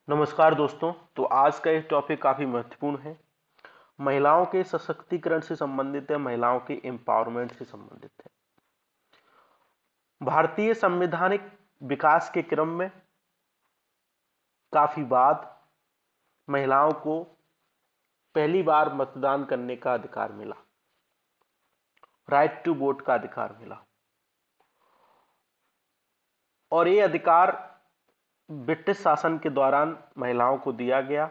नमस्कार दोस्तों। तो आज का एक टॉपिक काफी महत्वपूर्ण है। महिलाओं के सशक्तिकरण से संबंधित है, महिलाओं के एम्पावरमेंट से संबंधित है। भारतीय संवैधानिक विकास के क्रम में काफी बाद महिलाओं को पहली बार मतदान करने का अधिकार मिला, राइट टू वोट का अधिकार मिला। और ये अधिकार ब्रिटिश शासन के दौरान महिलाओं को दिया गया।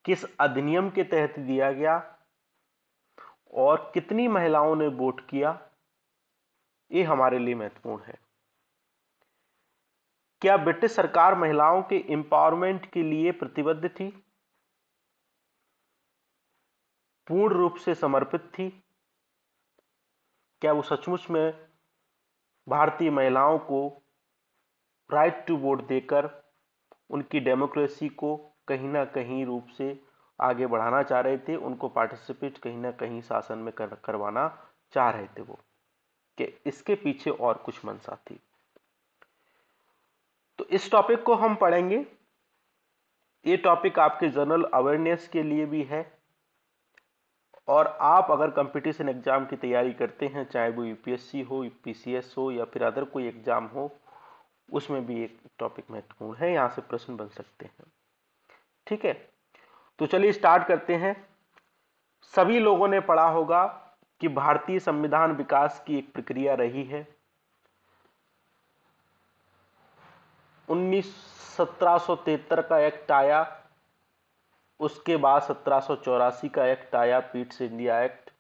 किस अधिनियम के तहत दिया गया और कितनी महिलाओं ने वोट किया, ये हमारे लिए महत्वपूर्ण है। क्या ब्रिटिश सरकार महिलाओं के एम्पावरमेंट के लिए प्रतिबद्ध थी, पूर्ण रूप से समर्पित थी? क्या वो सचमुच में भारतीय महिलाओं को राइट टू वोट देकर उनकी डेमोक्रेसी को कहीं ना कहीं रूप से आगे बढ़ाना चाह रहे थे, उनको पार्टिसिपेट कहीं ना कहीं शासन में करवाना चाह रहे थे वो, कि इसके पीछे और कुछ मंशा थी? तो इस टॉपिक को हम पढ़ेंगे। ये टॉपिक आपके जनरल अवेयरनेस के लिए भी है, और आप अगर कंपटीशन एग्जाम की तैयारी करते हैं, चाहे वो यूपीएससी हो, पीसीएस हो या फिर अदर कोई एग्जाम हो, उसमें भी एक टॉपिक महत्वपूर्ण है, यहां से प्रश्न बन सकते हैं। ठीक है, तो चलिए स्टार्ट करते हैं। सभी लोगों ने पढ़ा होगा कि भारतीय संविधान विकास की एक प्रक्रिया रही है। 1773 का एक्ट आया, उसके बाद 1784 का एक्ट आया, पीट्स इंडिया एक्ट,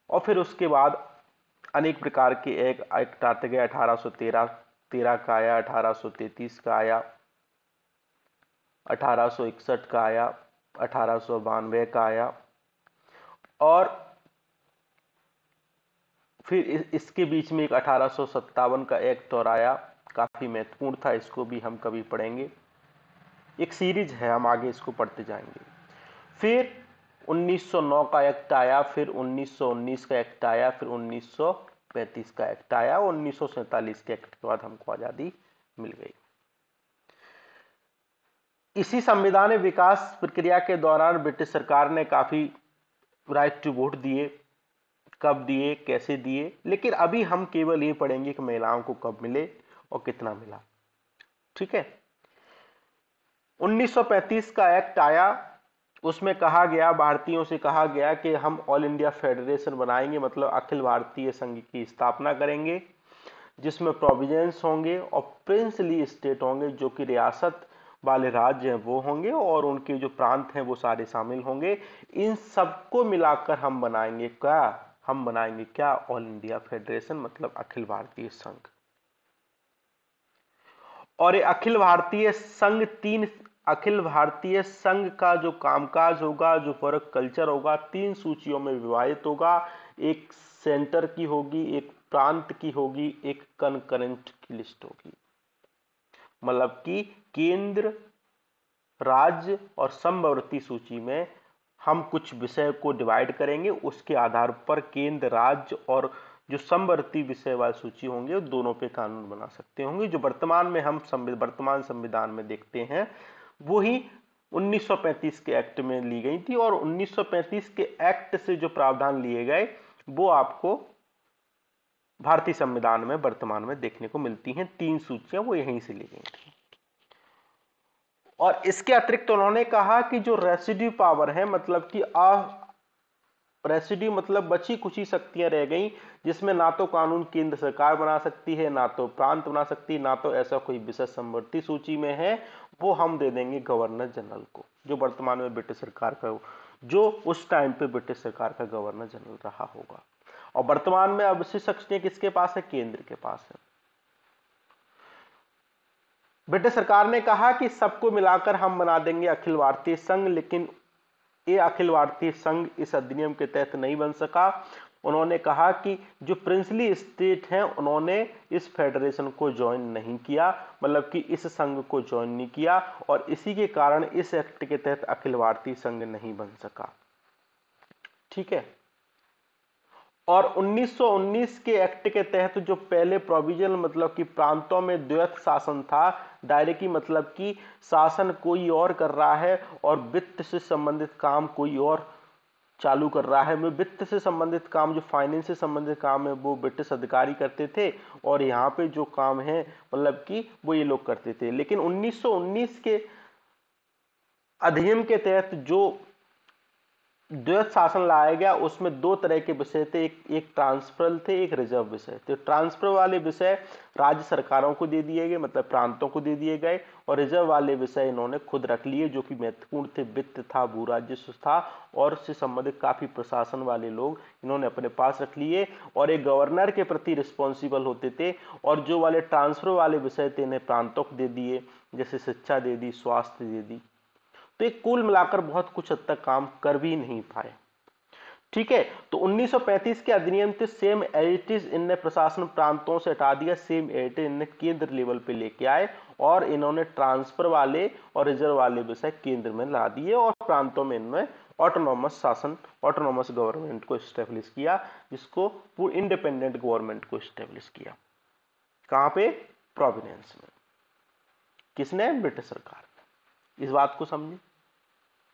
और फिर उसके बाद अनेक प्रकार के एक्ट आते गए। 1813 का आया, 1833 का आया, 1861 का आया, 1892 का आया, और फिर इसके बीच में एक 1857 का एक्ट और आया, काफी महत्वपूर्ण था, इसको भी हम कभी पढ़ेंगे। एक सीरीज है, हम आगे इसको पढ़ते जाएंगे। फिर 1909 का एक्ट आया, फिर 1919 का एक्ट आया, फिर 1935 का एक्ट आया, 1947 के एक्ट के बाद हमको आजादी मिल गई। इसी संविधान विकास प्रक्रिया के दौरान ब्रिटिश सरकार ने काफी राइट टू वोट दिए। कब दिए, कैसे दिए, लेकिन अभी हम केवल ये पढ़ेंगे कि महिलाओं को कब मिले और कितना मिला। ठीक है, 1935 का एक्ट आया, उसमें कहा गया, भारतीयों से कहा गया कि हम ऑल इंडिया फेडरेशन बनाएंगे, मतलब अखिल भारतीय संघ की स्थापना करेंगे, जिसमें प्रोविजेंस होंगे और प्रिंसली स्टेट होंगे, जो कि रियासत वाले राज्य हैं वो होंगे, और उनके जो प्रांत हैं वो सारे शामिल होंगे। इन सबको मिलाकर हम बनाएंगे क्या? हम बनाएंगे क्या? ऑल इंडिया फेडरेशन, मतलब अखिल भारतीय संघ। और ये अखिल भारतीय संघ का जो कामकाज होगा, जो वर्क कल्चर होगा, 3 सूचियों में विभाजित होगा। एक सेंटर की होगी, एक प्रांत की होगी, एक कनकरेंट की लिस्ट होगी। मतलब कि केंद्र, राज्य और समवर्ती सूची में हम कुछ विषय को डिवाइड करेंगे, उसके आधार पर केंद्र, राज्य और जो समवर्ती विषय वाली सूची होंगे, दोनों पे कानून बना सकते होंगे। जो वर्तमान में हम वर्तमान संविधान में देखते हैं, वही 1935 के एक्ट में ली गई थी, और 1935 के एक्ट से जो प्रावधान लिए गए वो आपको भारतीय संविधान में वर्तमान में देखने को मिलती हैं। 3 सूचियां वो यहीं से ली गई थी। और इसके अतिरिक्त उन्होंने कहा कि जो रेसिड्यू पावर है, मतलब कि रेसिड्यू मतलब बची कुछ शक्तियां रह गई, जिसमें ना तो कानून केंद्र सरकार बना सकती है, ना तो प्रांत बना सकती है, ना तो ऐसा कोई विषय समवर्ती सूची में है, वो हम दे देंगे गवर्नर जनरल को, जो वर्तमान में ब्रिटिश सरकार का, जो उस टाइम पे ब्रिटिश सरकार का गवर्नर जनरल रहा होगा। और वर्तमान में अब से शक्तियां किसके पास है? केंद्र के पास है। ब्रिटिश सरकार ने कहा कि सबको मिलाकर हम बना देंगे अखिल भारतीय संघ, लेकिन ये अखिल भारतीय संघ इस अधिनियम के तहत नहीं बन सका। उन्होंने कहा कि जो प्रिंसली स्टेट हैं, उन्होंने इस फेडरेशन को ज्वाइन नहीं किया, मतलब कि इस संघ को ज्वाइन नहीं किया, और इसी के कारण इस एक्ट के तहत अखिल भारतीय संघ नहीं बन सका। ठीक है, और 1919 के एक्ट के तहत जो पहले प्रोविजन मतलब कि प्रांतों में द्वैत शासन था, डायरेक्टली मतलब कि शासन कोई और कर रहा है और वित्त से संबंधित काम कोई और चालू कर रहा है। में वित्त से संबंधित काम, जो फाइनेंस से संबंधित काम है, वो ब्रिटिश अधिकारी करते थे और यहाँ पे जो काम है मतलब कि वो ये लोग करते थे। लेकिन 1919 के अधिनियम के तहत जो द्वैत शासन लाया गया, उसमें दो तरह के विषय थे, एक ट्रांसफरल थे, एक रिजर्व विषय थे। ट्रांसफर वाले विषय राज्य सरकारों को दे दिए गए, मतलब प्रांतों को दे दिए गए, और रिजर्व वाले विषय इन्होंने खुद रख लिए, जो कि महत्वपूर्ण थे। वित्त था, भू राजस्व था और उससे संबंधित काफी प्रशासन वाले लोग इन्होंने अपने पास रख लिए और एक गवर्नर के प्रति रिस्पॉन्सिबल होते थे। और जो वाले ट्रांसफर वाले विषय थे इन्हें प्रांतों को दे दिए, जैसे शिक्षा दे दी, स्वास्थ्य दे दी। तो एक कुल मिलाकर बहुत कुछ हद तक काम कर भी नहीं पाए। ठीक है, तो 1935 के अधिनियम थे सेम एडिटिज, इनने प्रशासन प्रांतों से हटा दिया, सेम एडिटिज इनने केंद्र लेवल पे लेके आए और इन्होंने ट्रांसफर वाले और रिजर्व वाले विषय केंद्र में ला दिए और प्रांतों में इनमें ऑटोनॉमस शासन, ऑटोनॉमस गवर्नमेंट को स्टेब्लिश किया, जिसको इंडिपेंडेंट गवर्नमेंट को स्टेब्लिश किया। कहां पे? प्रोविडेंस में। किसने? ब्रिटिश सरकार ने। इस बात को समझे?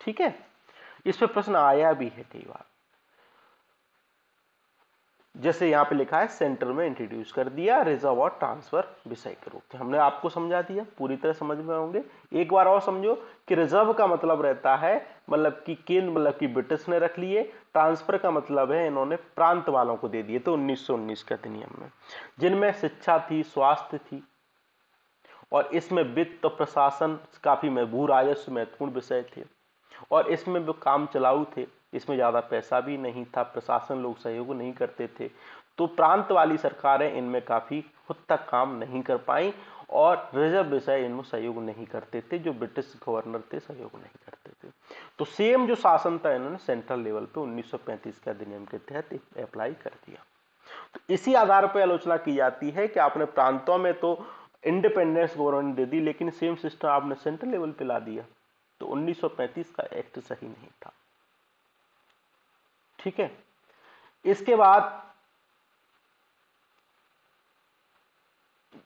ठीक है, इस पे प्रश्न आया भी है कई बार। जैसे यहां पे लिखा है सेंटर में इंट्रोड्यूस कर दिया रिजर्व और ट्रांसफर विषय के रूप में। हमने आपको समझा दिया, पूरी तरह समझ में होंगे। एक बार और समझो कि रिजर्व का मतलब रहता है मतलब कि केंद्र, मतलब कि ब्रिटिश ने रख लिए। ट्रांसफर का मतलब है इन्होंने प्रांत वालों को दे दिए। तो 1919 के अधिनियम में, जिनमें शिक्षा थी, स्वास्थ्य थी और इसमें वित्त और प्रशासन काफी में, भू राजस्व महत्वपूर्ण विषय थे और इसमें वो काम चलाऊ थे, इसमें ज्यादा पैसा भी नहीं था, प्रशासन लोग सहयोग नहीं करते थे। तो प्रांत वाली सरकारें इनमें काफी हद तक काम नहीं कर पाई और रिजर्व विषय इनमें सहयोग नहीं करते थे, जो ब्रिटिश गवर्नर थे सहयोग नहीं करते थे। तो सेम जो शासन था इन्होंने सेंट्रल लेवल पे 1935 के अधिनियम के तहत अप्लाई कर दिया। तो इसी आधार पर आलोचना की जाती है कि आपने प्रांतों में तो इंडिपेंडेंस गवर्नमेंट दे दी, लेकिन सेम सिस्टम आपने सेंट्रल लेवल पे ला दिया। तो 1935 का एक्ट सही नहीं था। ठीक है, इसके बाद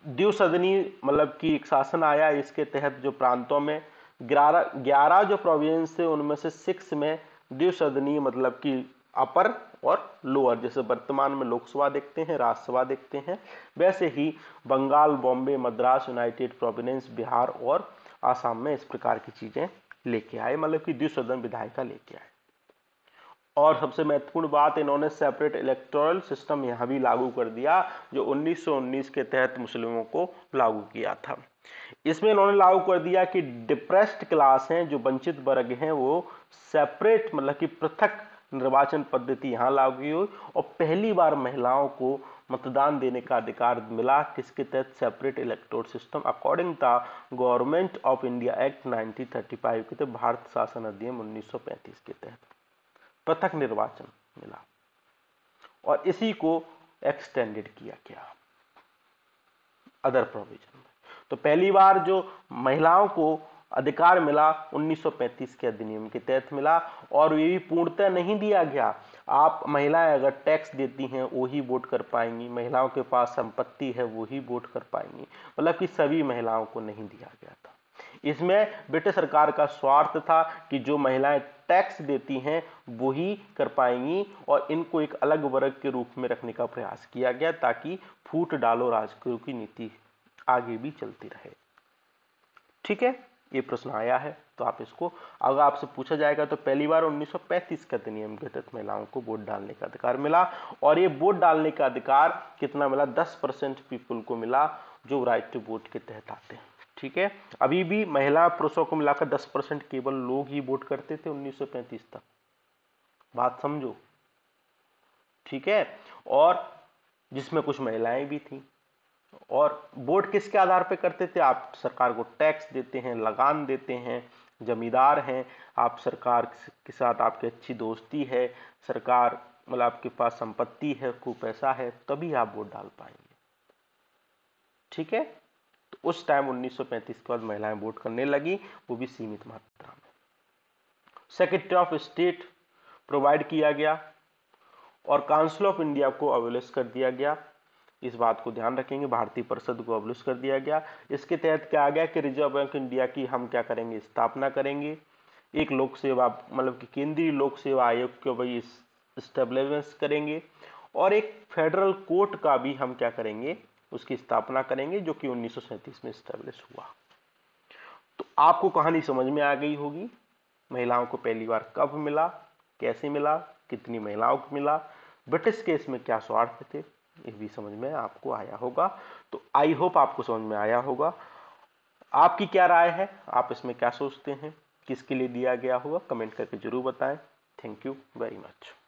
द्विसदनी मतलब कि एक शासन आया। इसके तहत जो प्रांतों में 11 जो प्रोविंस थे उनमें से 6 में द्विसदनी मतलब कि अपर और लोअर, जैसे वर्तमान में लोकसभा देखते हैं, राज्यसभा देखते हैं, वैसे ही बंगाल, बॉम्बे, मद्रास, यूनाइटेड प्रोविडेंस, बिहार और आसाम में इस प्रकार की चीजें लेके आए, मतलब कि द्विसदन विधायिका लेके आए। और सबसे महत्वपूर्ण बात, इन्होंने सेपरेट इलेक्टोरल सिस्टम यहां भी लागू कर दिया, जो 1919 के तहत मुस्लिमों को लागू किया था। इसमें इन्होंने लागू कर दिया कि डिप्रेस्ड क्लास हैं, जो वंचित वर्ग हैं, वो सेपरेट मतलब कि पृथक निर्वाचन पद्धति यहां लागू हुई और पहली बार महिलाओं को मतदान देने का अधिकार मिला। किसके तहत? Separate electoral system according the government of India act 1935 के तहत, भारत शासन अधिनियम 1935 के तहत पृथक निर्वाचन मिला और इसी को एक्सटेंडेड किया गया अदर प्रोविजन में। तो पहली बार जो महिलाओं को अधिकार मिला 1935 के अधिनियम के तहत मिला और ये भी पूर्णतः नहीं दिया गया। आप महिलाएं अगर टैक्स देती हैं वो ही वोट कर पाएंगी, महिलाओं के पास संपत्ति है वो ही वोट कर पाएंगी, मतलब कि सभी महिलाओं को नहीं दिया गया था। इसमें ब्रिटिश सरकार का स्वार्थ था कि जो महिलाएं टैक्स देती हैं वो ही कर पाएंगी और इनको एक अलग वर्ग के रूप में रखने का प्रयास किया गया, ताकि फूट डालो राजकीय की नीति आगे भी चलती रहे। ठीक है, ये प्रश्न आया है तो आप इसको, अगर आपसे पूछा जाएगा तो पहली बार 1935 के अधिनियम के तहत महिलाओं को वोट डालने का अधिकार मिला और ये वोट डालने का अधिकार कितना मिला? 10% पीपुल को मिला जो राइट टू वोट के तहत आते हैं। ठीक है, अभी भी महिला पुरुषों को मिलाकर 10% केवल लोग ही वोट करते थे 1935 तक, बात समझो। ठीक है, और जिसमें कुछ महिलाएं भी थी। और वोट किसके आधार पर करते थे? आप सरकार को टैक्स देते हैं, लगान देते हैं, जमींदार हैं आप, सरकार के साथ आपकी अच्छी दोस्ती है, सरकार मतलब आपके पास संपत्ति है, खूब पैसा है, तभी आप वोट डाल पाएंगे। ठीक है, तो उस टाइम 1935 के बाद महिलाएं वोट करने लगी, वो भी सीमित मात्रा में। सेक्रेटरी ऑफ स्टेट प्रोवाइड किया गया और काउंसिल ऑफ इंडिया को अबोलिश कर दिया गया। इस बात को ध्यान रखेंगे, भारतीय परिषद को अबोलिश कर दिया गया। इसके तहत क्या आ गया कि रिजर्व बैंक इंडिया की हम क्या करेंगे, स्थापना करेंगे। एक लोक सेवा मतलब कि केंद्रीय लोक सेवा आयोग को भाई स्टेब्लिश करेंगे, और एक फेडरल कोर्ट का भी हम क्या करेंगे, उसकी स्थापना करेंगे, जो कि 1937 में स्टेब्लिश हुआ। तो आपको कहानी समझ में आ गई होगी। महिलाओं को पहली बार कब मिला, कैसे मिला, कितनी महिलाओं को मिला, ब्रिटिश के इसमें क्या स्वार्थ थे, ये भी समझ में आपको आया होगा। तो आई होप आपको समझ में आया होगा। आपकी क्या राय है, आप इसमें क्या सोचते हैं, किसके लिए दिया गया होगा, कमेंट करके जरूर बताएं। Thank you very much.